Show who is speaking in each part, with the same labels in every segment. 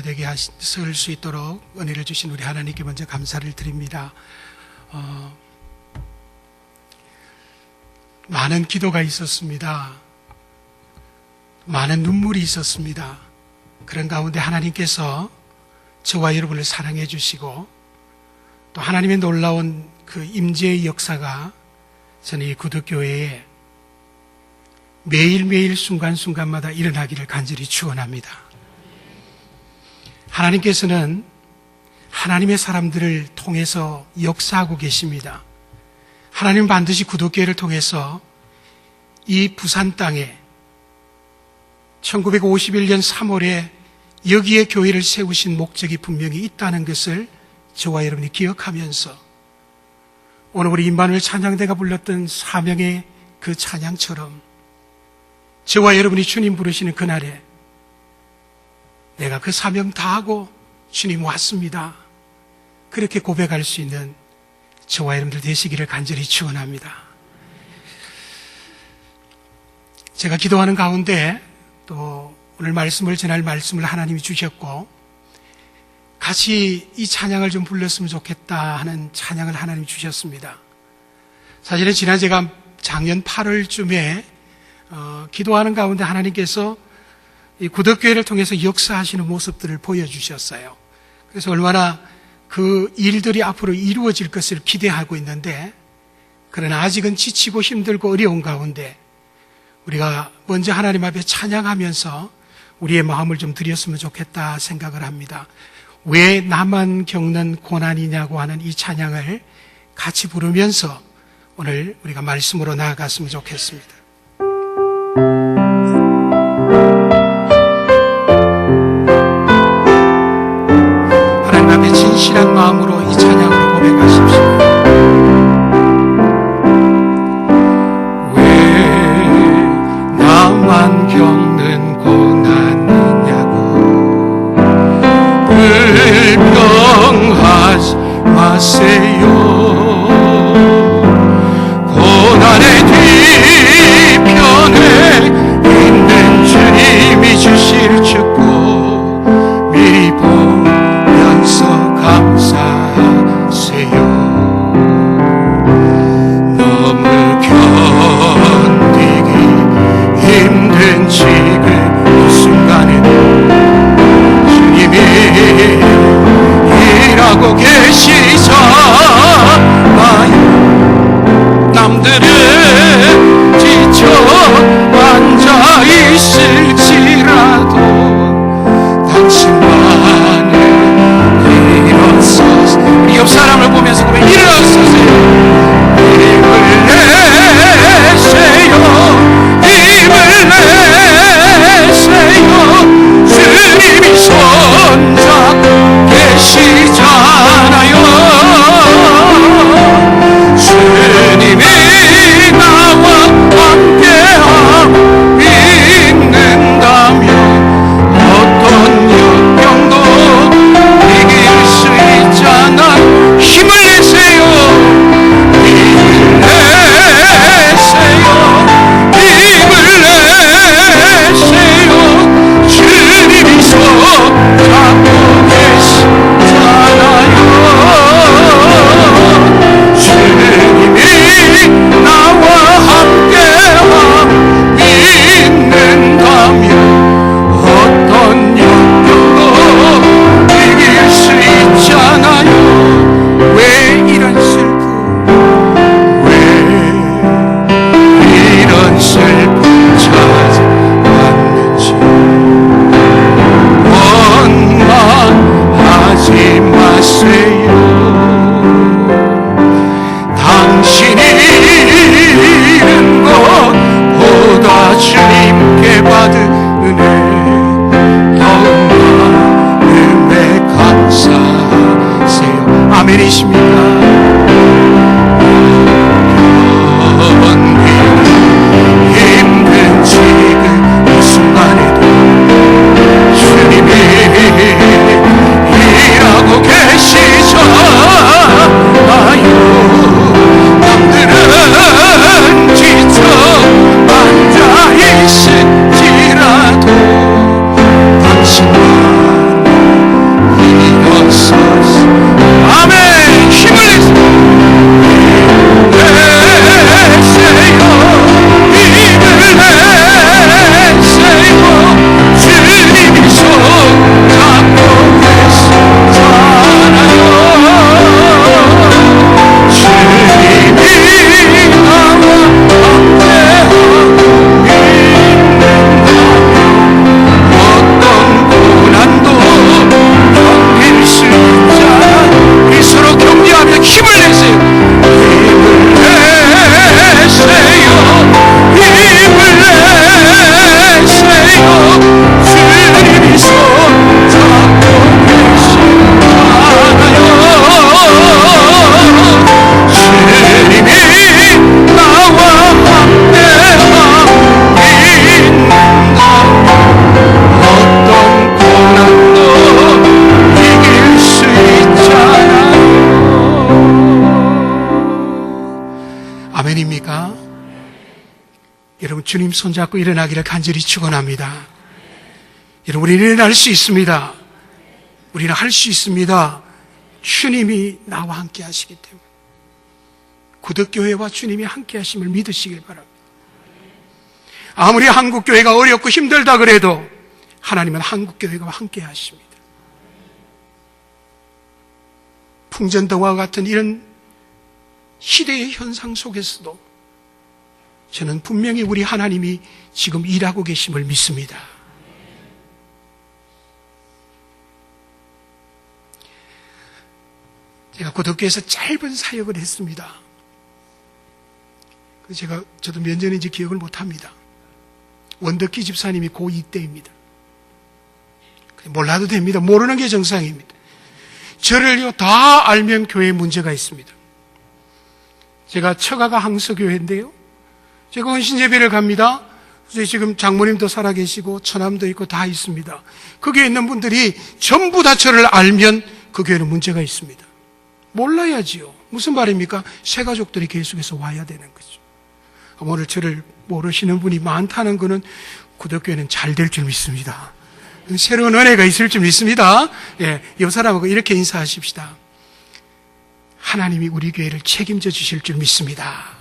Speaker 1: 되게 설 수 있도록 은혜를 주신 우리 하나님께 먼저 감사를 드립니다. 많은 기도가 있었습니다. 많은 눈물이 있었습니다. 그런 가운데 하나님께서 저와 여러분을 사랑해 주시고 또 하나님의 놀라운 그 임재의 역사가 저는 이 구덕교회에 매일매일 순간순간마다 일어나기를 간절히 축원합니다. 하나님께서는 하나님의 사람들을 통해서 역사하고 계십니다. 하나님은 반드시 구덕교회를 통해서 이 부산 땅에 1951년 3월에 여기에 교회를 세우신 목적이 분명히 있다는 것을 저와 여러분이 기억하면서 오늘 우리 임마누엘 찬양대가 불렀던 사명의 그 찬양처럼 저와 여러분이 주님 부르시는 그날에 내가 그 사명 다하고 주님 왔습니다. 그렇게 고백할 수 있는 저와 여러분들 되시기를 간절히 축원합니다. 제가 기도하는 가운데 또 오늘 말씀을 전할 말씀을 하나님이 주셨고 같이 이 찬양을 좀 불렀으면 좋겠다 하는 찬양을 하나님이 주셨습니다. 사실은 지난 제가 작년 8월쯤에 기도하는 가운데 하나님께서 이 구덕교회를 통해서 역사하시는 모습들을 보여주셨어요. 그래서 얼마나 그 일들이 앞으로 이루어질 것을 기대하고 있는데 그러나 아직은 지치고 힘들고 어려운 가운데 우리가 먼저 하나님 앞에 찬양하면서 우리의 마음을 좀 드렸으면 좋겠다 생각을 합니다. 왜 나만 겪는 고난이냐고 하는 이 찬양을 같이 부르면서 오늘 우리가 말씀으로 나아갔으면 좋겠습니다. 하나님 앞에 진실한 마음으로 이 찬양으로 고백하십시오. 왜 나만 겪는 고난이냐고 불평하지 마세요. 고난의 뒤편에 있는 주님이 주실 축복 미리 보면서 감사하세요. 너무 견디기 힘든 지금 이 순간에도 주님이 일하고 계시잖아요. 남들은 지쳐 앉아 있을지라도 당신만은 일어서서 우리 옆 사람을 보면서 그러면 일어서세요. 힘을 내세요. 힘을 내세요. 주님이 손잡고 계시잖아요. 주님이 나와 함께하고 있는다면 어떤 역경도 이길 수 있잖아. 힘을 내세요. 주님 손잡고 일어나기를 간절히 축원합니다. 여러분, 우리는 일어날 수 있습니다. 우리는 할 수 있습니다. 주님이 나와 함께 하시기 때문에. 구덕교회와 주님이 함께 하심을 믿으시길 바랍니다. 아무리 한국교회가 어렵고 힘들다 그래도 하나님은 한국교회가 함께 하십니다. 풍전등화와 같은 이런 시대의 현상 속에서도 저는 분명히 우리 하나님이 지금 일하고 계심을 믿습니다. 제가 고등교회에서 짧은 사역을 했습니다. 저도 몇 년인지 기억을 못합니다. 원덕기 집사님이 고2 때입니다. 몰라도 됩니다. 모르는 게 정상입니다. 저를요 다 알면 교회에 문제가 있습니다. 제가 처가가 항서교회인데요, 제가 헌신예배를 갑니다. 지금 장모님도 살아계시고 처남도 있고 다 있습니다. 거기에 있는 분들이 전부 다 저를 알면 그 교회는 문제가 있습니다. 몰라야지요. 무슨 말입니까? 새 가족들이 계속해서 와야 되는 거죠. 오늘 저를 모르시는 분이 많다는 것은 구덕교회는 잘 될 줄 믿습니다. 새로운 은혜가 있을 줄 믿습니다. 예, 옆 사람하고 이렇게 인사하십시다. 하나님이 우리 교회를 책임져 주실 줄 믿습니다.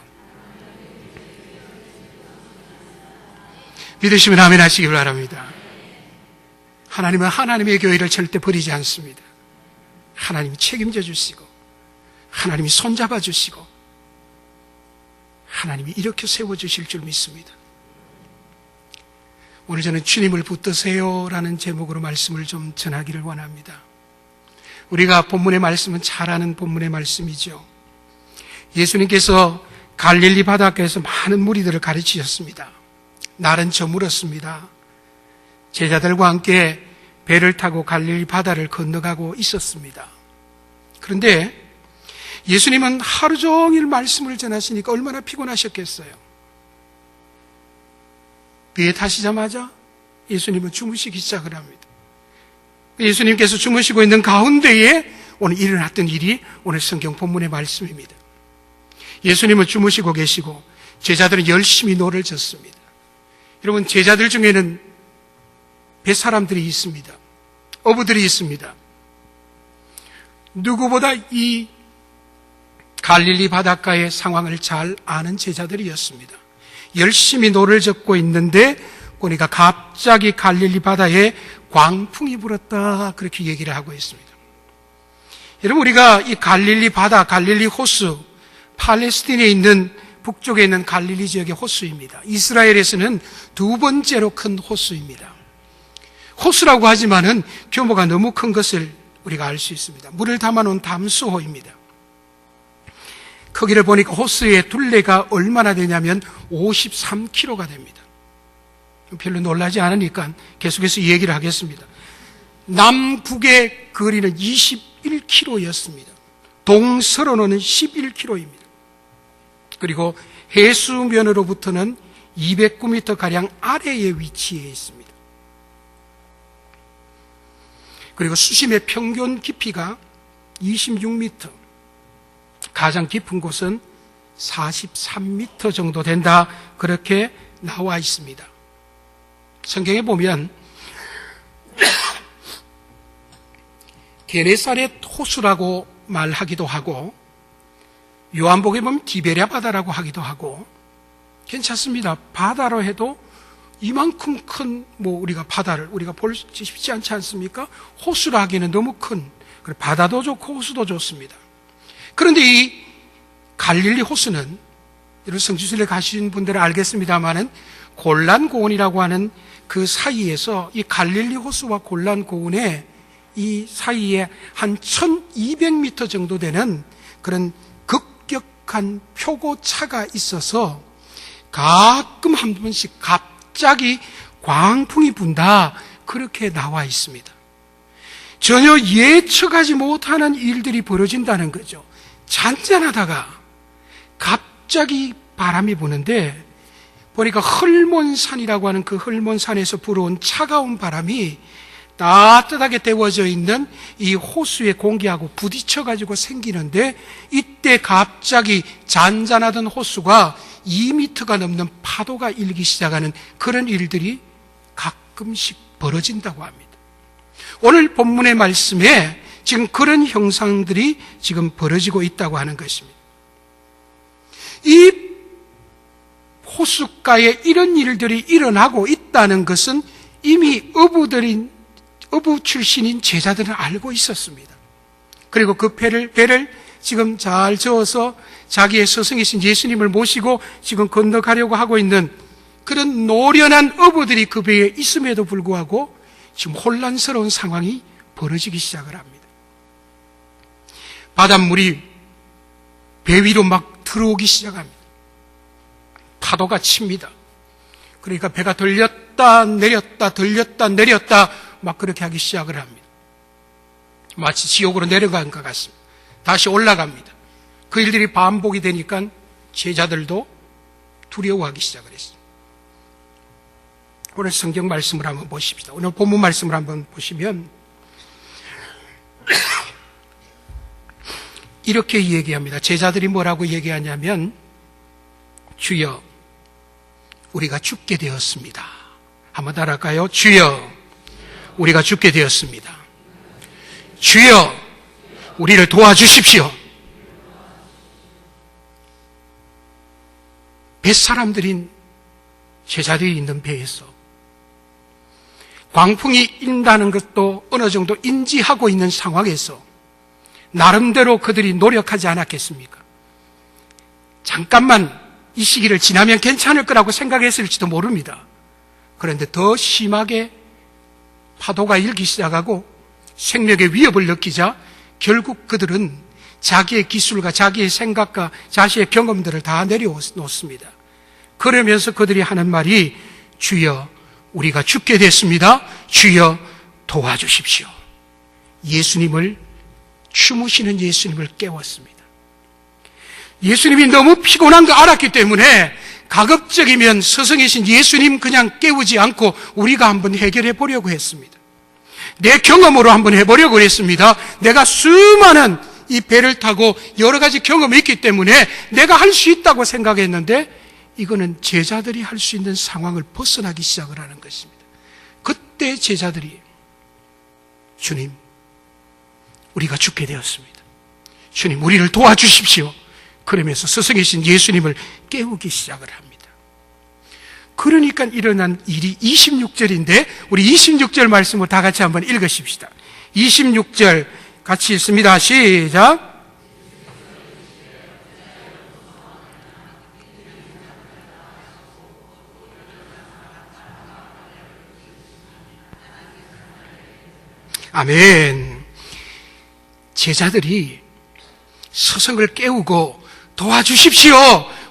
Speaker 1: 믿으시면 아멘 하시기 바랍니다. 하나님은 하나님의 교회를 절대 버리지 않습니다. 하나님이 책임져 주시고 하나님이 손잡아 주시고 하나님이 이렇게 세워주실 줄 믿습니다. 오늘 저는 주님을 붙드세요라는 제목으로 말씀을 좀 전하기를 원합니다. 우리가 본문의 말씀은 잘 아는 본문의 말씀이죠. 예수님께서 갈릴리 바닷가에서 많은 무리들을 가르치셨습니다. 날은 저물었습니다. 제자들과 함께 배를 타고 갈릴리 바다를 건너가고 있었습니다. 그런데 예수님은 하루 종일 말씀을 전하시니까 얼마나 피곤하셨겠어요. 배에 타시자마자 예수님은 주무시기 시작을 합니다. 예수님께서 주무시고 있는 가운데에 오늘 일어났던 일이 오늘 성경 본문의 말씀입니다. 예수님은 주무시고 계시고 제자들은 열심히 노를 젓습니다. 여러분, 제자들 중에는 뱃사람들이 있습니다. 어부들이 있습니다. 누구보다 이 갈릴리 바닷가의 상황을 잘 아는 제자들이었습니다. 열심히 노를 젓고 있는데 보니까 갑자기 갈릴리 바다에 광풍이 불었다, 그렇게 얘기를 하고 있습니다. 여러분, 우리가 이 갈릴리 바다, 갈릴리 호수, 팔레스틴에 있는 북쪽에 있는 갈릴리 지역의 호수입니다. 이스라엘에서는 두 번째로 큰 호수입니다. 호수라고 하지만은 규모가 너무 큰 것을 우리가 알 수 있습니다. 물을 담아놓은 담수호입니다. 크기를 보니까 호수의 둘레가 얼마나 되냐면 53km가 됩니다. 별로 놀라지 않으니까 계속해서 얘기를 하겠습니다. 남북의 거리는 21km였습니다. 동서로는 11km입니다. 그리고 해수면으로부터는 209m가량 아래에 위치해 있습니다. 그리고 수심의 평균 깊이가 26m, 가장 깊은 곳은 43m 정도 된다, 그렇게 나와 있습니다. 성경에 보면 게네사렛 호수라고 말하기도 하고 요한복음에 보면 디베랴 바다라고 하기도 하고 괜찮습니다. 바다로 해도 이만큼 큰 우리가 바다를 우리가 볼 수 쉽지 않지 않습니까? 호수라 하기에는 너무 큰, 바다도 좋고 호수도 좋습니다. 그런데 이 갈릴리 호수는 여러분 성지순례 가신 분들은 알겠습니다만은 골란고원이라고 하는 그 사이에서 이 갈릴리 호수와 골란고원의 이 사이에 한 1200m 정도 되는 그런 급격한 표고차가 있어서 가끔 한 번씩 갑자기 광풍이 분다, 그렇게 나와 있습니다. 전혀 예측하지 못하는 일들이 벌어진다는 거죠. 잔잔하다가 갑자기 바람이 부는데 보니까 헐몬산이라고 하는 그 헐몬산에서 불어온 차가운 바람이 따뜻하게 데워져 있는 이 호수의 공기하고 부딪혀가지고 생기는데, 이때 갑자기 잔잔하던 호수가 2m가 넘는 파도가 일기 시작하는 그런 일들이 가끔씩 벌어진다고 합니다. 오늘 본문의 말씀에 지금 그런 형상들이 지금 벌어지고 있다고 하는 것입니다. 이 호숫가에 이런 일들이 일어나고 있다는 것은 이미 어부 출신인 제자들은 알고 있었습니다. 그리고 그 배를 지금 잘 저어서 자기의 스승이신 예수님을 모시고 지금 건너가려고 하고 있는 그런 노련한 어부들이 그 배에 있음에도 불구하고 지금 혼란스러운 상황이 벌어지기 시작을 합니다. 바닷물이 배 위로 막 들어오기 시작합니다. 파도가 칩니다. 그러니까 배가 들렸다 내렸다 들렸다 내렸다 막 그렇게 하기 시작을 합니다. 마치 지옥으로 내려간 것 같습니다. 다시 올라갑니다. 그 일들이 반복이 되니까 제자들도 두려워하기 시작을 했습니다. 오늘 성경 말씀을 한번 보십시다. 오늘 본문 말씀을 한번 보시면 이렇게 얘기합니다. 제자들이 뭐라고 얘기하냐면 주여 우리가 죽게 되었습니다. 한번 따라할까요? 주여 우리가 죽게 되었습니다. 주여 우리를 도와주십시오. 뱃사람들인 제자들이 있는 배에서 광풍이 인다는 것도 어느 정도 인지하고 있는 상황에서 나름대로 그들이 노력하지 않았겠습니까? 잠깐만 이 시기를 지나면 괜찮을 거라고 생각했을지도 모릅니다. 그런데 더 심하게 파도가 일기 시작하고 생명의 위협을 느끼자 결국 그들은 자기의 기술과 자기의 생각과 자신의 경험들을 다 내려놓습니다. 그러면서 그들이 하는 말이 주여 우리가 죽게 됐습니다. 주여 도와주십시오. 예수님을 주무시는 예수님을 깨웠습니다. 예수님이 너무 피곤한 거 알았기 때문에 가급적이면 스승이신 예수님 그냥 깨우지 않고 우리가 한번 해결해 보려고 했습니다. 내 경험으로 한번 해보려고 했습니다. 내가 수많은 이 배를 타고 여러 가지 경험이 있기 때문에 내가 할 수 있다고 생각했는데 이거는 제자들이 할 수 있는 상황을 벗어나기 시작을 하는 것입니다. 그때 제자들이 주님 우리가 죽게 되었습니다. 주님 우리를 도와주십시오. 그러면서 스승이신 예수님을 깨우기 시작을 합니다. 그러니까 일어난 일이 26절인데 우리 26절 말씀을 다 같이 한번 읽으십시다. 26절 같이 읽습니다. 시작. 아멘. 제자들이 스승을 깨우고 도와주십시오.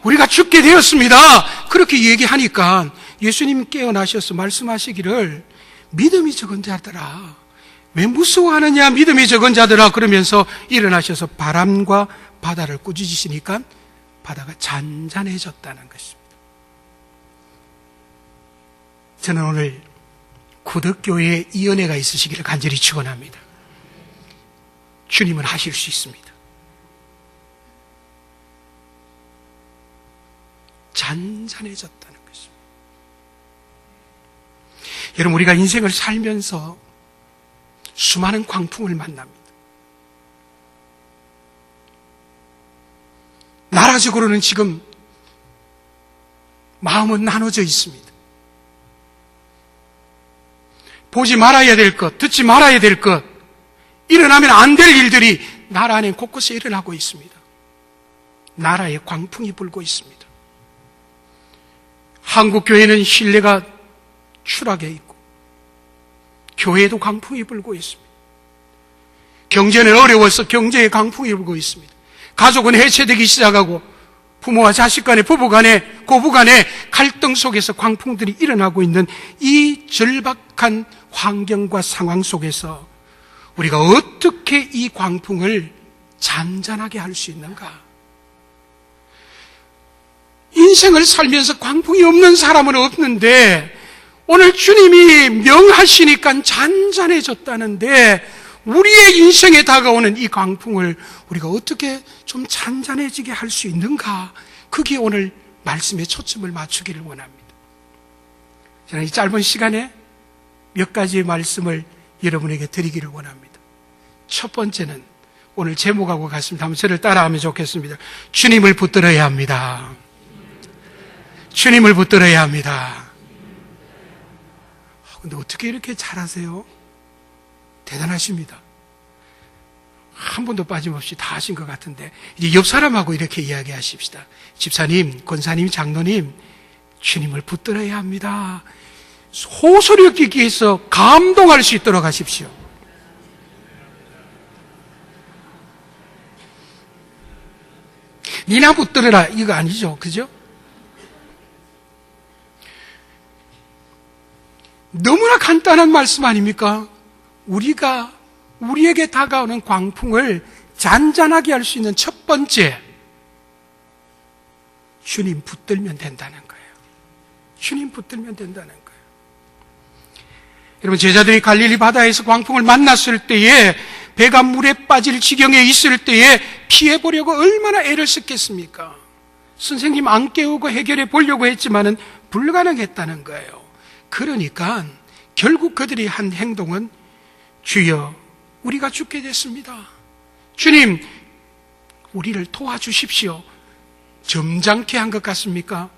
Speaker 1: 우리가 죽게 되었습니다. 그렇게 얘기하니까 예수님 깨어나셔서 말씀하시기를 믿음이 적은 자들아 왜 무서워하느냐 믿음이 적은 자들아 그러면서 일어나셔서 바람과 바다를 꾸짖으시니까 바다가 잔잔해졌다는 것입니다. 저는 오늘 구덕교회에 이 은혜가 있으시기를 간절히 축원합니다. 주님은 하실 수 있습니다. 잔잔해졌다는 것입니다. 여러분 우리가 인생을 살면서 수많은 광풍을 만납니다. 나라적으로는 지금 마음은 나눠져 있습니다. 보지 말아야 될 것, 듣지 말아야 될 것, 일어나면 안 될 일들이 나라 안에 곳곳에 일어나고 있습니다. 나라에 광풍이 불고 있습니다. 한국교회는 신뢰가 추락해 있고 교회에도 광풍이 불고 있습니다. 경제는 어려워서 경제에 광풍이 불고 있습니다. 가족은 해체되기 시작하고 부모와 자식 간에 부부 간에 고부 간에 갈등 속에서 광풍들이 일어나고 있는 이 절박한 환경과 상황 속에서 우리가 어떻게 이 광풍을 잔잔하게 할 수 있는가? 인생을 살면서 광풍이 없는 사람은 없는데 오늘 주님이 명하시니까 잔잔해졌다는데 우리의 인생에 다가오는 이 광풍을 우리가 어떻게 좀 잔잔해지게 할 수 있는가? 그게 오늘 말씀에 초점을 맞추기를 원합니다. 저는 이 짧은 시간에 몇 가지의 말씀을 여러분에게 드리기를 원합니다. 첫 번째는 오늘 제목하고 같습니다. 한번 저를 따라하면 좋겠습니다. 주님을 붙들어야 합니다. 주님을 붙들어야 합니다. 근데 어떻게 이렇게 잘하세요? 대단하십니다. 한 번도 빠짐없이 다 하신 것 같은데 이제 옆 사람하고 이렇게 이야기하십시다. 집사님, 권사님, 장로님, 주님을 붙들어야 합니다. 호소력 깊게 해서 감동할 수 있도록 하십시오. 니나 붙들어라 이거 아니죠, 그죠? 너무나 간단한 말씀 아닙니까? 우리에게 다가오는 광풍을 잔잔하게 할 수 있는 첫 번째, 주님 붙들면 된다는 거예요. 주님 붙들면 된다는 거예요. 여러분, 제자들이 갈릴리 바다에서 광풍을 만났을 때에, 배가 물에 빠질 지경에 있을 때에 피해보려고 얼마나 애를 썼겠습니까? 선생님 안 깨우고 해결해 보려고 했지만은 불가능했다는 거예요. 그러니까 결국 그들이 한 행동은, 주여, 우리가 죽게 됐습니다. 주님, 우리를 도와주십시오. 점잖게 한 것 같습니까?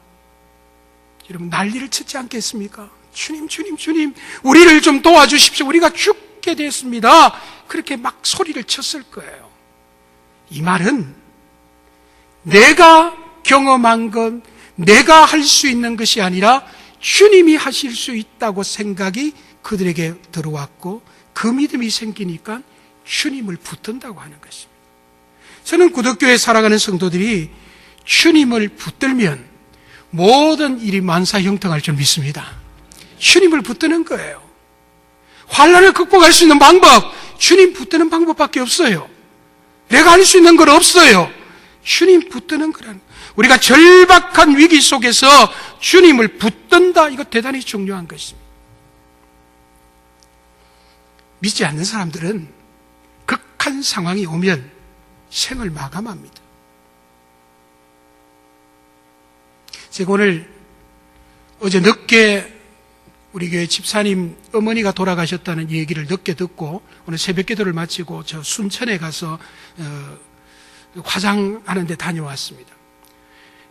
Speaker 1: 여러분, 난리를 치지 않겠습니까? 주님, 주님, 주님, 우리를 좀 도와주십시오. 우리가 죽게 됐습니다. 그렇게 막 소리를 쳤을 거예요. 이 말은 내가 경험한 건 내가 할 수 있는 것이 아니라 주님이 하실 수 있다고 생각이 그들에게 들어왔고, 그 믿음이 생기니까 주님을 붙든다고 하는 것입니다. 저는 기독교에 살아가는 성도들이 주님을 붙들면 모든 일이 만사형통할 줄 믿습니다. 주님을 붙드는 거예요. 환난을 극복할 수 있는 방법, 주님 붙드는 방법밖에 없어요. 내가 할 수 있는 건 없어요. 주님 붙드는 거라는 거예요. 우리가 절박한 위기 속에서 주님을 붙든다, 이거 대단히 중요한 것입니다. 믿지 않는 사람들은 극한 상황이 오면 생을 마감합니다. 제가 어제 늦게 우리 교회 집사님 어머니가 돌아가셨다는 얘기를 늦게 듣고 오늘 새벽 기도를 마치고 저 순천에 가서 화장하는 데 다녀왔습니다.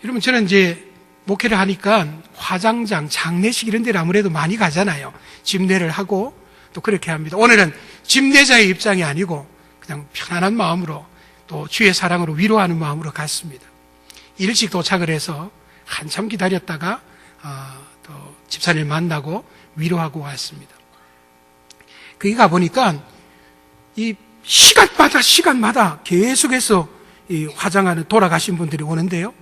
Speaker 1: 여러분, 저는 이제 목회를 하니까 화장장, 장례식 이런 데를 아무래도 많이 가잖아요. 집례를 하고 또 그렇게 합니다. 오늘은 집례자의 입장이 아니고 그냥 편안한 마음으로 또 주의 사랑으로 위로하는 마음으로 갔습니다. 일찍 도착을 해서 한참 기다렸다가 또 집사님을 만나고 위로하고 왔습니다. 거기 가보니까 이 시간마다 계속해서 이 화장하는 돌아가신 분들이 오는데요.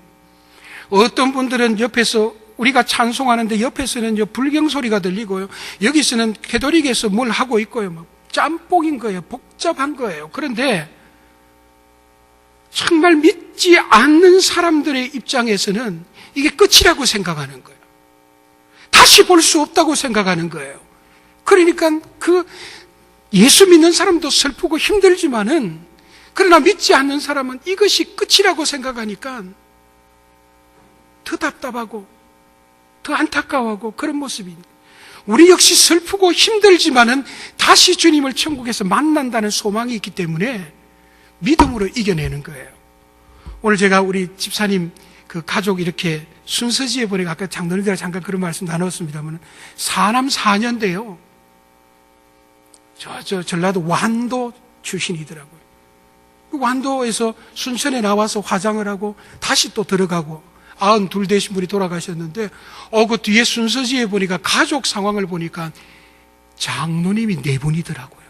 Speaker 1: 어떤 분들은 옆에서 우리가 찬송하는데 옆에서는 불경 소리가 들리고요. 여기서는 캐톨릭에서 뭘 하고 있고요. 막 짬뽕인 거예요. 복잡한 거예요. 그런데 정말 믿지 않는 사람들의 입장에서는 이게 끝이라고 생각하는 거예요. 다시 볼 수 없다고 생각하는 거예요. 그러니까 예수 믿는 사람도 슬프고 힘들지만은, 그러나 믿지 않는 사람은 이것이 끝이라고 생각하니까 더 답답하고 더 안타까워하고 그런 모습입니다. 우리 역시 슬프고 힘들지만은 다시 주님을 천국에서 만난다는 소망이 있기 때문에 믿음으로 이겨내는 거예요. 오늘 제가 우리 집사님 그 가족 이렇게 순서지에 보니까 아까 장로님들과 잠깐 그런 말씀 나눴습니다만 사남 4년대요. 저 전라도 완도 출신이더라고요. 완도에서 순천에 나와서 화장을 하고 다시 또 들어가고 92 되신 분이 돌아가셨는데 그 뒤에 순서지에 보니까 가족 상황을 보니까 장로님이 4분이더라고요.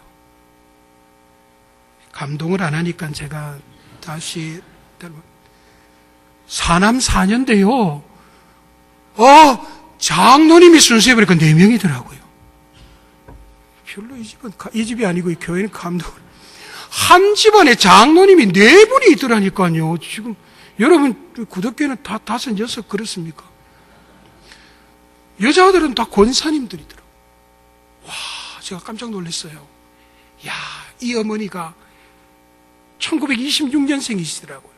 Speaker 1: 감동을 안 하니까 제가 다시 사남 4년대요. 장로님이 순서에 보니까 4명이더라고요. 별로 이 집이 아니고 이 교회는 감동을. 한 집안에 장로님이 4분이 있더라니까요. 지금 여러분 기독교는 다 5, 6 그렇습니까? 여자들은 다 권사님들이더라고요. 와, 제가 깜짝 놀랐어요. 야, 이 어머니가 1926년생이시더라고요.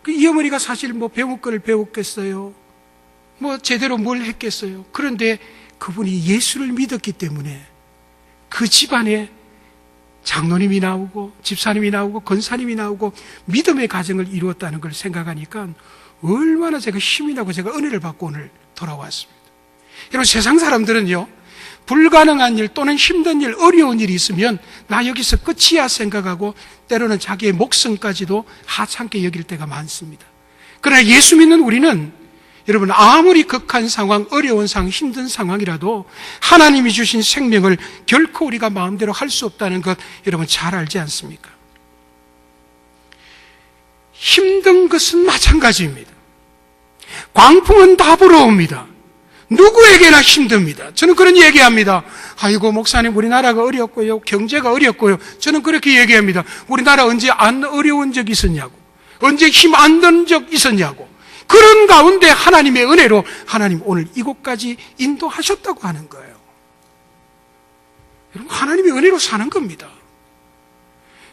Speaker 1: 이 어머니가 사실 배울 걸 배웠겠어요? 제대로 뭘 했겠어요. 그런데 그분이 예수를 믿었기 때문에 그 집안에 장로님이 나오고 집사님이 나오고 권사님이 나오고 믿음의 가정을 이루었다는 걸 생각하니까 얼마나 제가 힘이 나고 제가 은혜를 받고 오늘 돌아왔습니다. 여러분, 세상 사람들은요, 불가능한 일 또는 힘든 일, 어려운 일이 있으면 나 여기서 끝이야 생각하고 때로는 자기의 목숨까지도 하찮게 여길 때가 많습니다. 그러나 예수 믿는 우리는 여러분, 아무리 극한 상황, 어려운 상황, 힘든 상황이라도 하나님이 주신 생명을 결코 우리가 마음대로 할 수 없다는 것 여러분 잘 알지 않습니까? 힘든 것은 마찬가지입니다. 광풍은 다 불어옵니다. 누구에게나 힘듭니다. 저는 그런 얘기합니다. 아이고, 목사님, 우리나라가 어렵고요, 경제가 어렵고요. 저는 그렇게 얘기합니다. 우리나라 언제 안 어려운 적 있었냐고, 언제 힘 안 든 적 있었냐고. 그런 가운데 하나님의 은혜로 하나님 오늘 이곳까지 인도하셨다고 하는 거예요. 여러분, 하나님의 은혜로 사는 겁니다.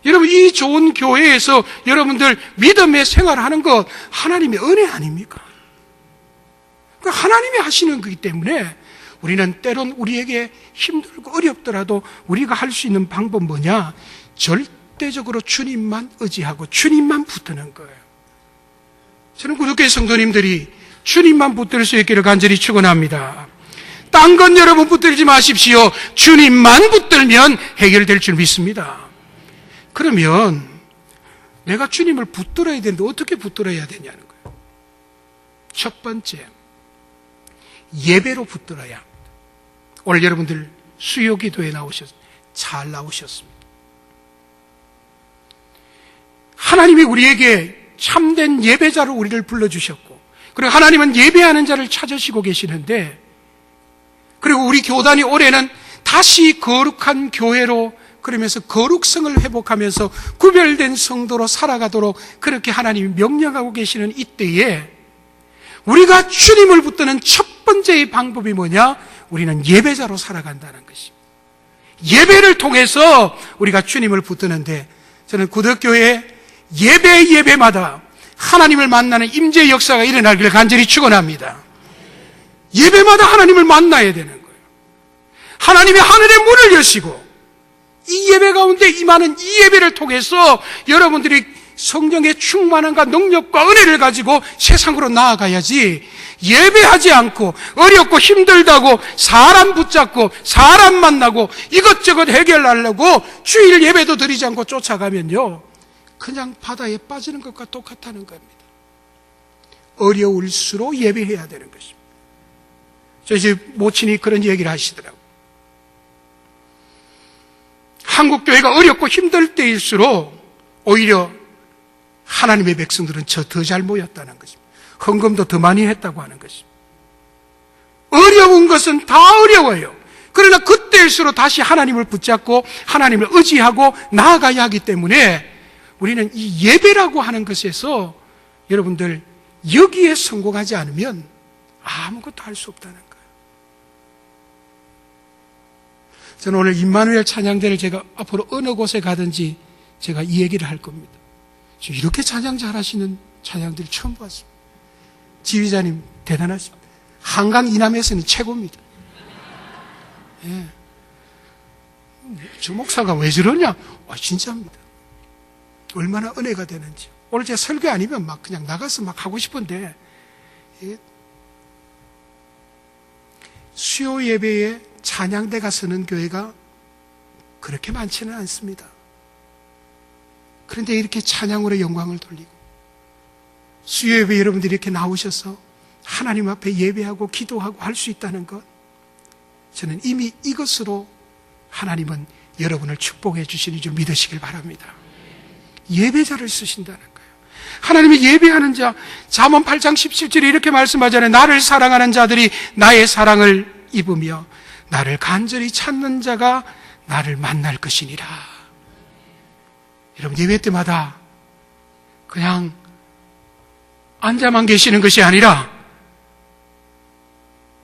Speaker 1: 여러분, 이 좋은 교회에서 여러분들 믿음의 생활하는 것 하나님의 은혜 아닙니까? 하나님이 하시는 거기 때문에 우리는 때론 우리에게 힘들고 어렵더라도 우리가 할 수 있는 방법 뭐냐? 절대적으로 주님만 의지하고 주님만 붙드는 거예요. 저는 구독교회 성도님들이 주님만 붙들 수 있기를 간절히 축원합니다. 딴 건 여러분 붙들지 마십시오. 주님만 붙들면 해결될 줄 믿습니다. 그러면 내가 주님을 붙들어야 되는데 어떻게 붙들어야 되냐는 거예요. 첫 번째, 예배로 붙들어야 합니다. 오늘 여러분들 수요 기도에 잘 나오셨습니다. 하나님이 우리에게 참된 예배자로 우리를 불러주셨고, 그리고 하나님은 예배하는 자를 찾으시고 계시는데, 그리고 우리 교단이 올해는 다시 거룩한 교회로, 그러면서 거룩성을 회복하면서 구별된 성도로 살아가도록 그렇게 하나님이 명령하고 계시는 이때에 우리가 주님을 붙드는 첫 번째의 방법이 뭐냐? 우리는 예배자로 살아간다는 것입니다. 예배를 통해서 우리가 주님을 붙드는데, 저는 구덕교회 예배마다 하나님을 만나는 임재의 역사가 일어나기를 간절히 축원합니다. 예배마다 하나님을 만나야 되는 거예요. 하나님의 하늘의 문을 여시고 이 예배 가운데 임하는 이 예배를 통해서 여러분들이 성령의 충만함과 능력과 은혜를 가지고 세상으로 나아가야지, 예배하지 않고 어렵고 힘들다고 사람 붙잡고 사람 만나고 이것저것 해결하려고 주일 예배도 드리지 않고 쫓아가면요, 그냥 바다에 빠지는 것과 똑같다는 겁니다. 어려울수록 예배해야 되는 것입니다. 저희 집 모친이 그런 얘기를 하시더라고요. 한국교회가 어렵고 힘들 때일수록 오히려 하나님의 백성들은 더 잘 모였다는 것입니다. 헌금도 더 많이 했다고 하는 것입니다. 어려운 것은 다 어려워요. 그러나 그때일수록 다시 하나님을 붙잡고 하나님을 의지하고 나아가야 하기 때문에 우리는 이 예배라고 하는 것에서 여러분들 여기에 성공하지 않으면 아무것도 할 수 없다는 거예요. 저는 오늘 임마누엘 찬양대를 제가 앞으로 어느 곳에 가든지 제가 이 얘기를 할 겁니다. 이렇게 찬양 잘하시는 찬양들 처음 봤습니다. 지휘자님 대단하십니다. 한강 이남에서는 최고입니다. 예. 저 목사가 왜 저러냐? 진짜입니다. 얼마나 은혜가 되는지. 오늘 제 설교 아니면 막 그냥 나가서 막 하고 싶은데, 수요 예배에 찬양대가 서는 교회가 그렇게 많지는 않습니다. 그런데 이렇게 찬양으로 영광을 돌리고 수요 예배 여러분들이 이렇게 나오셔서 하나님 앞에 예배하고 기도하고 할 수 있다는 것, 저는 이미 이것으로 하나님은 여러분을 축복해 주시는 줄 믿으시길 바랍니다. 예배자를 쓰신다는 거예요. 하나님이 예배하는 자, 잠언 8장 17절에 이렇게 말씀하잖아요. 나를 사랑하는 자들이 나의 사랑을 입으며 나를 간절히 찾는 자가 나를 만날 것이니라. 여러분, 예배 때마다 그냥 앉아만 계시는 것이 아니라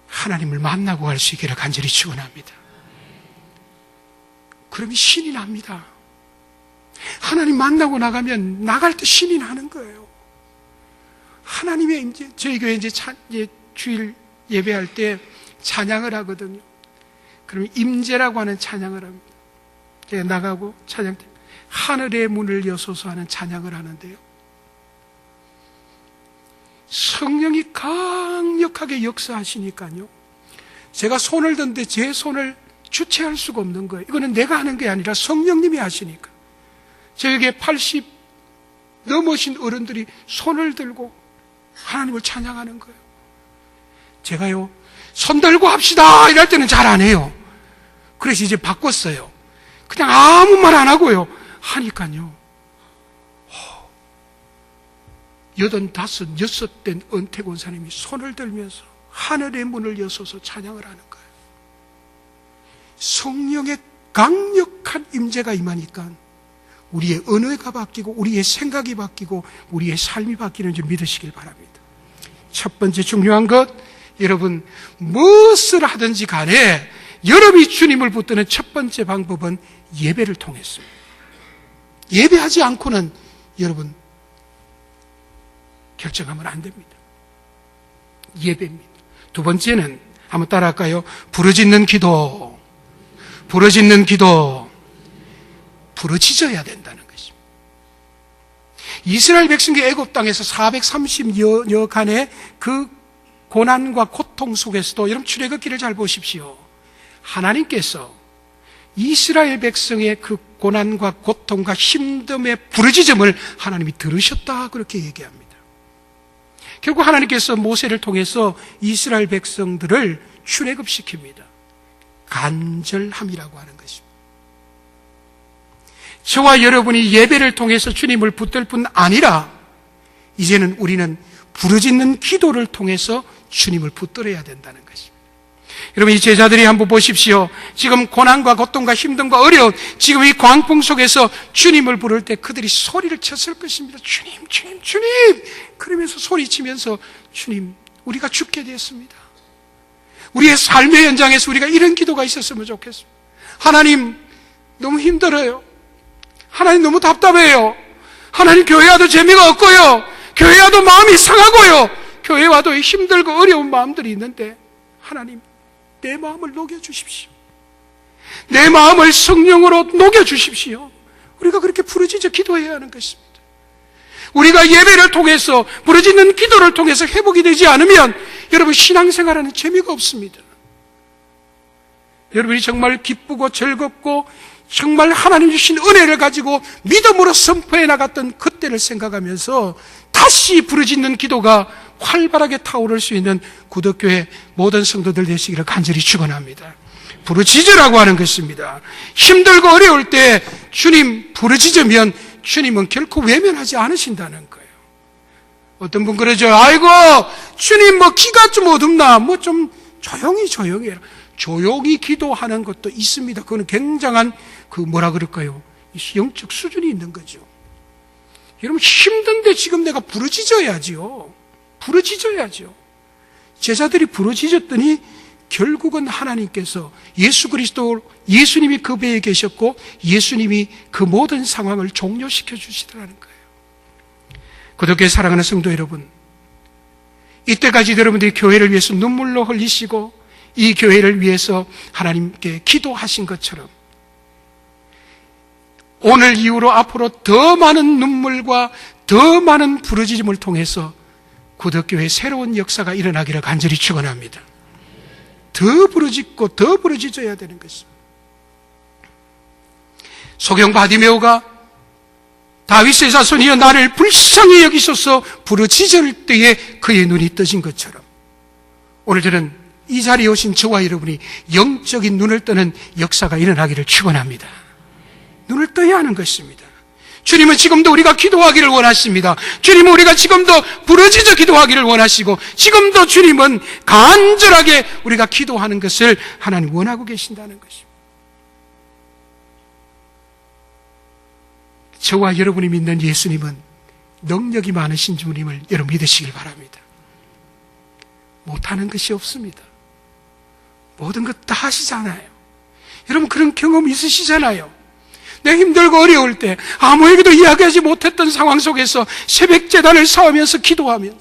Speaker 1: 하나님을 만나고 갈 수 있기를 간절히 축원합니다. 그러면 신이 납니다. 하나님 만나고 나가면 나갈 때 신이 나는 거예요. 하나님의 이제 저희 교회 이제 주일 예배할 때 찬양을 하거든요. 그러면 임재라고 하는 찬양을 합니다. 제가 나가고 찬양 때 하늘의 문을 여소서 하는 찬양을 하는데요. 성령이 강력하게 역사하시니까요. 제가 손을 든데 제 손을 주체할 수가 없는 거예요. 이거는 내가 하는 게 아니라 성령님이 하시니까. 저에게 80 넘으신 어른들이 손을 들고 하나님을 찬양하는 거예요. 제가요, 손 들고 합시다 이럴 때는 잘 안 해요. 그래서 이제 바꿨어요. 그냥 아무 말 안 하고요. 하니까요. 85, 6된 은퇴 권사님이 손을 들면서 하늘의 문을 여소서 찬양을 하는 거예요. 성령의 강력한 임재가 임하니까 우리의 언어가 바뀌고 우리의 생각이 바뀌고 우리의 삶이 바뀌는 줄 믿으시길 바랍니다. 첫 번째 중요한 것, 여러분 무엇을 하든지 간에 여러분이 주님을 붙드는 첫 번째 방법은 예배를 통했습니다. 예배하지 않고는 여러분 결정하면 안 됩니다. 예배입니다. 두 번째는 한번 따라할까요? 부르짖는 기도. 부르짖는 기도. 부르짖어야 된다는 것입니다. 이스라엘 백성이 애굽 땅에서 430여간의 그 고난과 고통 속에서도, 여러분 출애굽기를 잘 보십시오. 하나님께서 이스라엘 백성의 그 고난과 고통과 힘듦의 부르짖음을 하나님이 들으셨다, 그렇게 얘기합니다. 결국 하나님께서 모세를 통해서 이스라엘 백성들을 출애굽시킵니다. 간절함이라고 하는 것입니다. 저와 여러분이 예배를 통해서 주님을 붙들 뿐 아니라 이제는 우리는 부르짖는 기도를 통해서 주님을 붙들어야 된다는 것입니다. 여러분, 이 제자들이 한번 보십시오. 지금 고난과 고통과 힘듦과 어려움, 지금 이 광풍 속에서 주님을 부를 때 그들이 소리를 쳤을 것입니다. 주님, 주님, 주님! 그러면서 소리치면서 주님, 우리가 죽게 됐습니다. 우리의 삶의 현장에서 우리가 이런 기도가 있었으면 좋겠습니다. 하나님, 너무 힘들어요. 하나님, 너무 답답해요. 하나님, 교회 와도 재미가 없고요. 교회 와도 마음이 상하고요. 교회 와도 힘들고 어려운 마음들이 있는데 하나님, 내 마음을 녹여주십시오. 내 마음을 성령으로 녹여주십시오. 우리가 그렇게 부르짖어 기도해야 하는 것입니다. 우리가 예배를 통해서 부르짖는 기도를 통해서 회복이 되지 않으면 여러분 신앙생활하는 재미가 없습니다. 여러분이 정말 기쁘고 즐겁고 정말 하나님 주신 은혜를 가지고 믿음으로 선포해 나갔던 그때를 생각하면서 다시 부르짖는 기도가 활발하게 타오를 수 있는 구덕교회 모든 성도들 되시기를 간절히 축원합니다. 부르짖으라고 하는 것입니다. 힘들고 어려울 때 주님 부르짖으면 주님은 결코 외면하지 않으신다는 거예요. 어떤 분 그러죠. 아이고 주님 뭐 기가 좀 어둡나, 뭐 좀 조용히 해라. 조용히 기도하는 것도 있습니다. 그거는 굉장한 그 뭐라 그럴까요? 영적 수준이 있는 거죠. 여러분 힘든데 지금 내가 부르짖어야지요. 부르짖어야죠. 제자들이 부르짖었더니 결국은 하나님께서 예수 그리스도, 예수님이 그 배에 계셨고 예수님이 그 모든 상황을 종료시켜 주시더라는 거예요. 구독교회 사랑하는 성도 여러분, 이때까지 여러분들이 교회를 위해서 눈물로 흘리시고 이 교회를 위해서 하나님께 기도하신 것처럼 오늘 이후로 앞으로 더 많은 눈물과 더 많은 부르짖음을 통해서 구덕교회의 새로운 역사가 일어나기를 간절히 축원합니다. 더 부르짖고 더 부르짖어야 되는 것입니다. 소경 바디메오가 다윗의 자손이여 나를 불쌍히 여기소서 부르짖을 때에 그의 눈이 떠진 것처럼 오늘 저는 이 자리에 오신 저와 여러분이 영적인 눈을 뜨는 역사가 일어나기를 축원합니다. 눈을 떠야 하는 것입니다. 주님은 지금도 우리가 기도하기를 원하십니다. 주님은 우리가 지금도 부르짖어 기도하기를 원하시고 지금도 주님은 간절하게 우리가 기도하는 것을 하나님 원하고 계신다는 것입니다. 저와 여러분이 믿는 예수님은 능력이 많으신 주님을 여러분 믿으시길 바랍니다. 못하는 것이 없습니다. 모든 것 다 하시잖아요. 여러분 그런 경험 있으시잖아요. 내 힘들고 어려울 때 아무에게도 이야기하지 못했던 상황 속에서 새벽 제단을 쌓으면서 기도하면서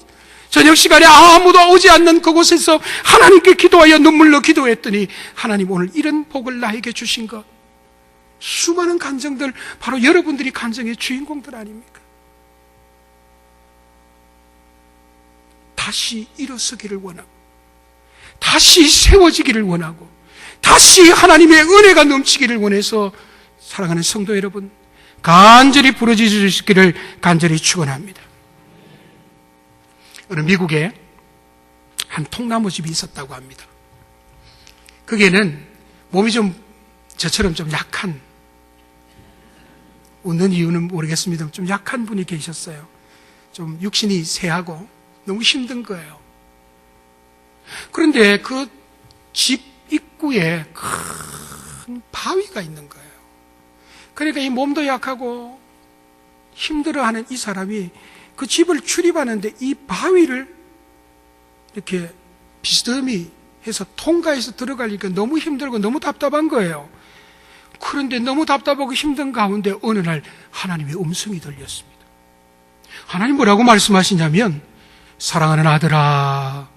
Speaker 1: 저녁 시간에 아무도 오지 않는 그곳에서 하나님께 기도하여 눈물로 기도했더니 하나님 오늘 이런 복을 나에게 주신 것, 수많은 간증들, 바로 여러분들이 간증의 주인공들 아닙니까? 다시 일어서기를 원하고, 다시 세워지기를 원하고, 다시 하나님의 은혜가 넘치기를 원해서 사랑하는 성도 여러분, 간절히 부르짖으시기를 간절히 축원합니다. 어느 미국에 한 통나무집이 있었다고 합니다. 거기에는 몸이 좀 저처럼 좀 약한, 웃는 이유는 모르겠습니다. 좀 약한 분이 계셨어요. 좀 육신이 쇠하고 너무 힘든 거예요. 그런데 그 집 입구에 큰 바위가 있는 거예요. 그러니까 이 몸도 약하고 힘들어하는 이 사람이 그 집을 출입하는데 이 바위를 이렇게 비스듬히 해서 통과해서 들어가니까 너무 힘들고 너무 답답한 거예요. 그런데 너무 답답하고 힘든 가운데 어느 날 하나님의 음성이 들렸습니다. 하나님 뭐라고 말씀하시냐면, 사랑하는 아들아,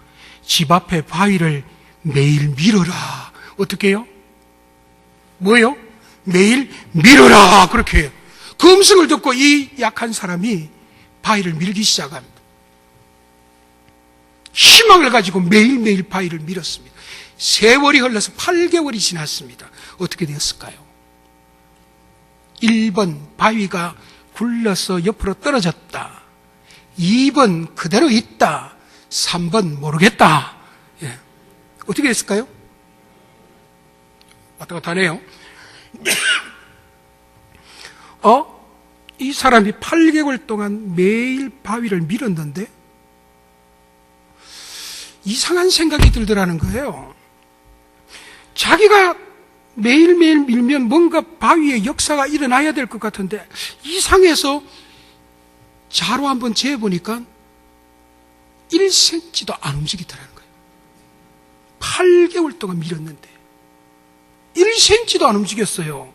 Speaker 1: 집 앞에 바위를 매일 밀어라. 어떻게 해요? 뭐예요? 매일 밀어라. 그렇게 해요. 그 음성을 듣고 이 약한 사람이 바위를 밀기 시작합니다. 희망을 가지고 매일매일 바위를 밀었습니다. 세월이 흘러서 8개월이 지났습니다. 어떻게 되었을까요? 1번 바위가 굴러서 옆으로 떨어졌다. 2번 그대로 있다. 3번 모르겠다. 예. 어떻게 됐을까요? 왔다 갔다 하네요. 이 사람이 8개월 동안 매일 바위를 밀었는데 이상한 생각이 들더라는 거예요. 자기가 매일매일 밀면 뭔가 바위에 역사가 일어나야 될 것 같은데 이상해서 자로 한번 재보니까 1cm도 안 움직이더라는 거예요. 8개월 동안 밀었는데 1cm도 안 움직였어요.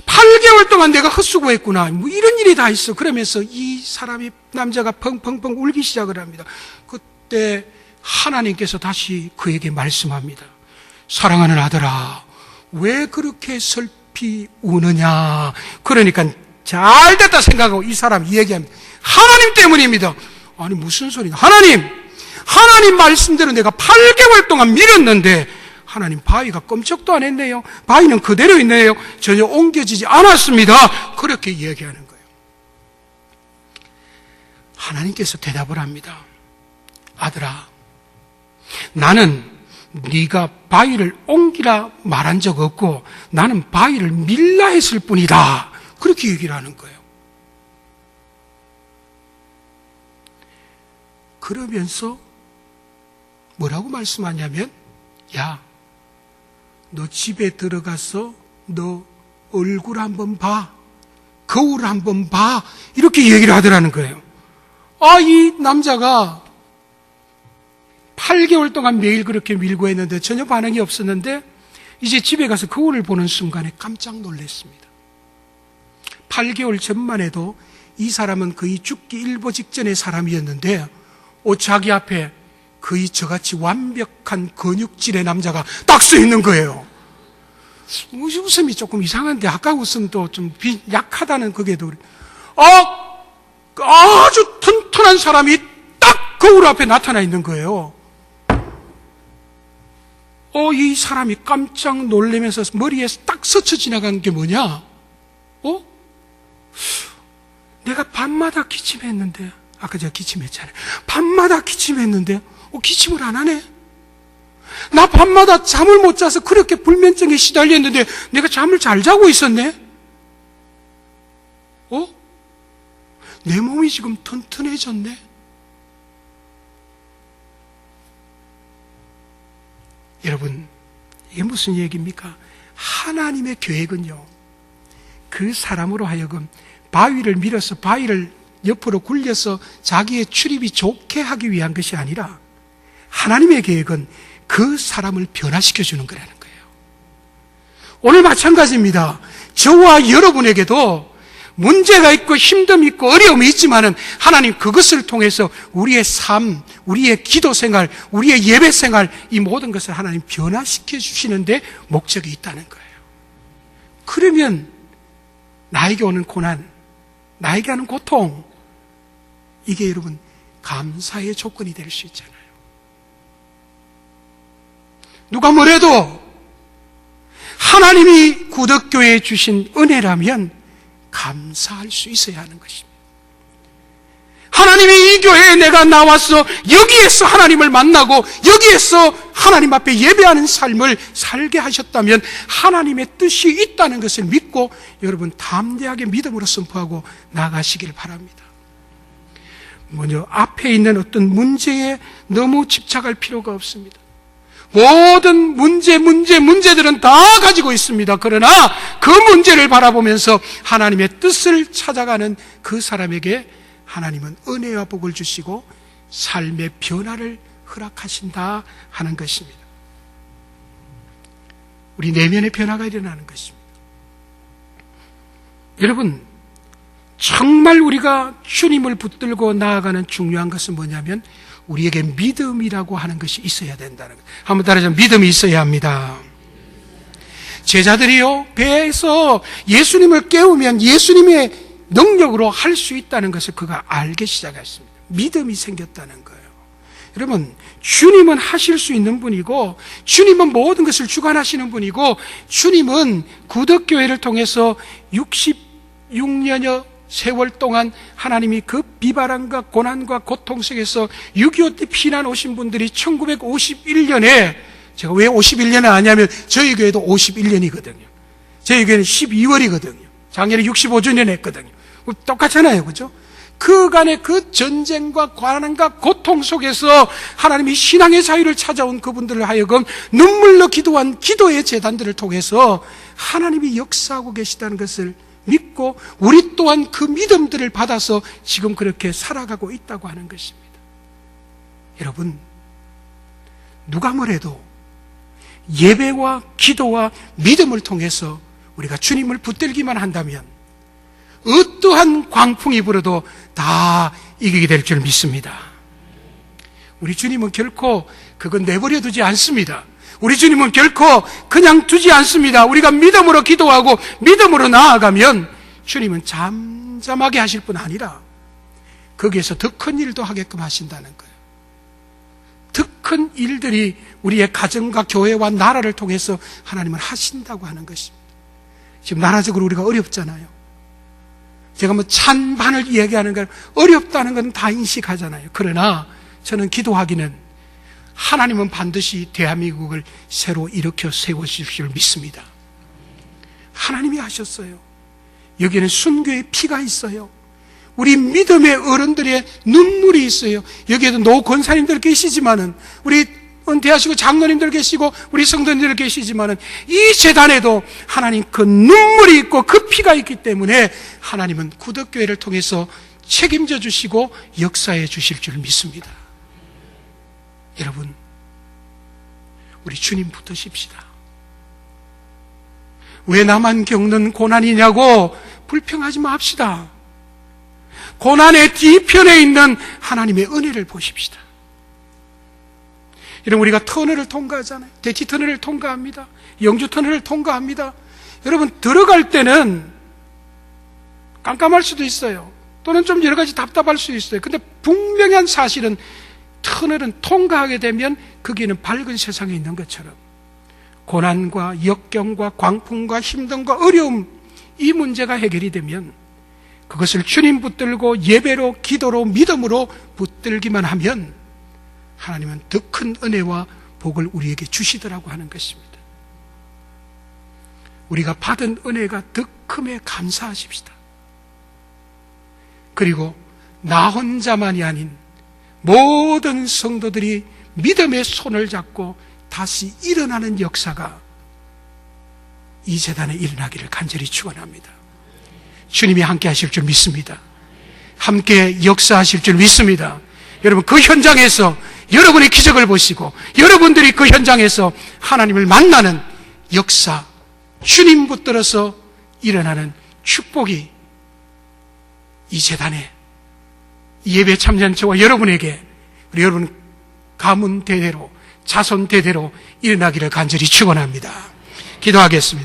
Speaker 1: 8개월 동안 내가 헛수고했구나. 뭐 이런 일이 다 있어. 그러면서 이 사람이, 남자가 펑펑펑 울기 시작을 합니다. 그때 하나님께서 다시 그에게 말씀합니다. 사랑하는 아들아, 왜 그렇게 슬피 우느냐. 그러니까 잘 됐다 생각하고 이 사람이 얘기합니다. 하나님 때문입니다. 아니 무슨 소리냐. 하나님 말씀대로 내가 8개월 동안 밀었는데 하나님 바위가 꼼짝도 안 했네요. 바위는 그대로 있네요. 전혀 옮겨지지 않았습니다. 그렇게 얘기하는 거예요. 하나님께서 대답을 합니다. 아들아, 나는 네가 바위를 옮기라 말한 적 없고 나는 바위를 밀라 했을 뿐이다. 그렇게 얘기를 하는 거예요. 그러면서 뭐라고 말씀하냐면, 야, 너 집에 들어가서 너 얼굴 한번 봐. 거울 한번 봐. 이렇게 얘기를 하더라는 거예요. 이 남자가 8개월 동안 매일 그렇게 밀고 했는데 전혀 반응이 없었는데 이제 집에 가서 거울을 보는 순간에 깜짝 놀랐습니다. 8개월 전만 해도 이 사람은 거의 죽기 일보 직전의 사람이었는데 자기 앞에 거의 저같이 완벽한 근육질의 남자가 딱 서 있는 거예요. 웃음이 조금 이상한데 아까 웃음도 좀 약하다는 그게도 아주 튼튼한 사람이 딱 거울 앞에 나타나 있는 거예요. 이 사람이 깜짝 놀라면서 머리에 딱 스쳐 지나간 게 뭐냐? 내가 밤마다 기침했는데, 아까 제가 기침했잖아요. 밤마다 기침했는데, 기침을 안 하네? 나 밤마다 잠을 못 자서 그렇게 불면증에 시달렸는데, 내가 잠을 잘 자고 있었네? 내 몸이 지금 튼튼해졌네? 여러분, 이게 무슨 얘기입니까? 하나님의 계획은요, 그 사람으로 하여금 바위를 밀어서 바위를 옆으로 굴려서 자기의 출입이 좋게 하기 위한 것이 아니라 하나님의 계획은 그 사람을 변화시켜 주는 거라는 거예요. 오늘 마찬가지입니다. 저와 여러분에게도 문제가 있고 힘듦이 있고 어려움이 있지만은 하나님 그것을 통해서 우리의 삶, 우리의 기도 생활, 우리의 예배 생활, 이 모든 것을 하나님 변화시켜 주시는데 목적이 있다는 거예요. 그러면 나에게 오는 고난, 나에게 하는 고통, 이게 여러분 감사의 조건이 될 수 있잖아요. 누가 뭐래도 하나님이 구덕교회에 주신 은혜라면 감사할 수 있어야 하는 것입니다. 하나님이 이 교회에 내가 나와서 여기에서 하나님을 만나고 여기에서 하나님 앞에 예배하는 삶을 살게 하셨다면 하나님의 뜻이 있다는 것을 믿고 여러분 담대하게 믿음으로 선포하고 나아가시길 바랍니다. 먼저 앞에 있는 어떤 문제에 너무 집착할 필요가 없습니다. 모든 문제들은 다 가지고 있습니다. 그러나 그 문제를 바라보면서 하나님의 뜻을 찾아가는 그 사람에게 하나님은 은혜와 복을 주시고 삶의 변화를 허락하신다 하는 것입니다. 우리 내면의 변화가 일어나는 것입니다. 여러분, 정말 우리가 주님을 붙들고 나아가는 중요한 것은 뭐냐면 우리에게 믿음이라고 하는 것이 있어야 된다는 것. 한번 따라서 믿음이 있어야 합니다. 제자들이요, 배에서 예수님을 깨우면 예수님의 능력으로 할 수 있다는 것을 그가 알기 시작했습니다. 믿음이 생겼다는 거예요. 여러분, 주님은 하실 수 있는 분이고 주님은 모든 것을 주관하시는 분이고 주님은 구덕교회를 통해서 66년여 세월 동안 하나님이 그 비바람과 고난과 고통 속에서 6.25 때 피난 오신 분들이 1951년에 제가 왜 51년을 아냐면 저희 교회도 51년이거든요. 저희 교회는 12월이거든요. 작년에 65주년 했거든요. 똑같잖아요. 그죠? 그간의 그 전쟁과 고난과 고통 속에서 하나님이 신앙의 자유를 찾아온 그분들을 하여금 눈물로 기도한 기도의 제단들을 통해서 하나님이 역사하고 계시다는 것을 믿고 우리 또한 그 믿음들을 받아서 지금 그렇게 살아가고 있다고 하는 것입니다. 여러분, 누가 뭐래도 예배와 기도와 믿음을 통해서 우리가 주님을 붙들기만 한다면 어떠한 광풍이 불어도 다 이기게 될 줄 믿습니다. 우리 주님은 결코 그건 내버려 두지 않습니다. 우리 주님은 결코 그냥 두지 않습니다. 우리가 믿음으로 기도하고 믿음으로 나아가면 주님은 잠잠하게 하실 뿐 아니라 거기에서 더 큰 일도 하게끔 하신다는 거예요. 더 큰 일들이 우리의 가정과 교회와 나라를 통해서 하나님은 하신다고 하는 것입니다. 지금 나라적으로 우리가 어렵잖아요. 제가 뭐 찬반을 이야기하는 건 어렵다는 건 다 인식하잖아요. 그러나 저는 기도하기는 하나님은 반드시 대한민국을 새로 일으켜 세우실 줄 믿습니다. 하나님이 하셨어요. 여기에는 순교의 피가 있어요. 우리 믿음의 어른들의 눈물이 있어요. 여기에도 노 권사님들 계시지만은 우리 은퇴하시고 장로님들 계시고 우리 성도님들 계시지만은 이 재단에도 하나님 그 눈물이 있고 그 피가 있기 때문에 하나님은 구덕교회를 통해서 책임져 주시고 역사해 주실 줄 믿습니다. 여러분, 우리 주님 붙드십시다. 왜 나만 겪는 고난이냐고 불평하지 맙시다. 고난의 뒤편에 있는 하나님의 은혜를 보십시다. 여러분, 우리가 터널을 통과하잖아요. 대치 터널을 통과합니다. 영주 터널을 통과합니다. 여러분, 들어갈 때는 깜깜할 수도 있어요. 또는 좀 여러 가지 답답할 수도 있어요. 근데 분명한 사실은 터널은 통과하게 되면 거기는 밝은 세상에 있는 것처럼 고난과 역경과 광풍과 힘듦과 어려움, 이 문제가 해결이 되면 그것을 주님 붙들고 예배로 기도로 믿음으로 붙들기만 하면 하나님은 더 큰 은혜와 복을 우리에게 주시더라고 하는 것입니다. 우리가 받은 은혜가 더 큼에 감사하십시다. 그리고 나 혼자만이 아닌 모든 성도들이 믿음의 손을 잡고 다시 일어나는 역사가 이 재단에 일어나기를 간절히 축원합니다. 주님이 함께 하실 줄 믿습니다. 함께 역사하실 줄 믿습니다. 여러분, 그 현장에서 여러분의 기적을 보시고 여러분들이 그 현장에서 하나님을 만나는 역사, 주님 붙들어서 일어나는 축복이 이 재단에, 이 예배 참전체와 여러분에게, 그리고 여러분 가문 대대로, 자손 대대로 일어나기를 간절히 축원합니다. 기도하겠습니다.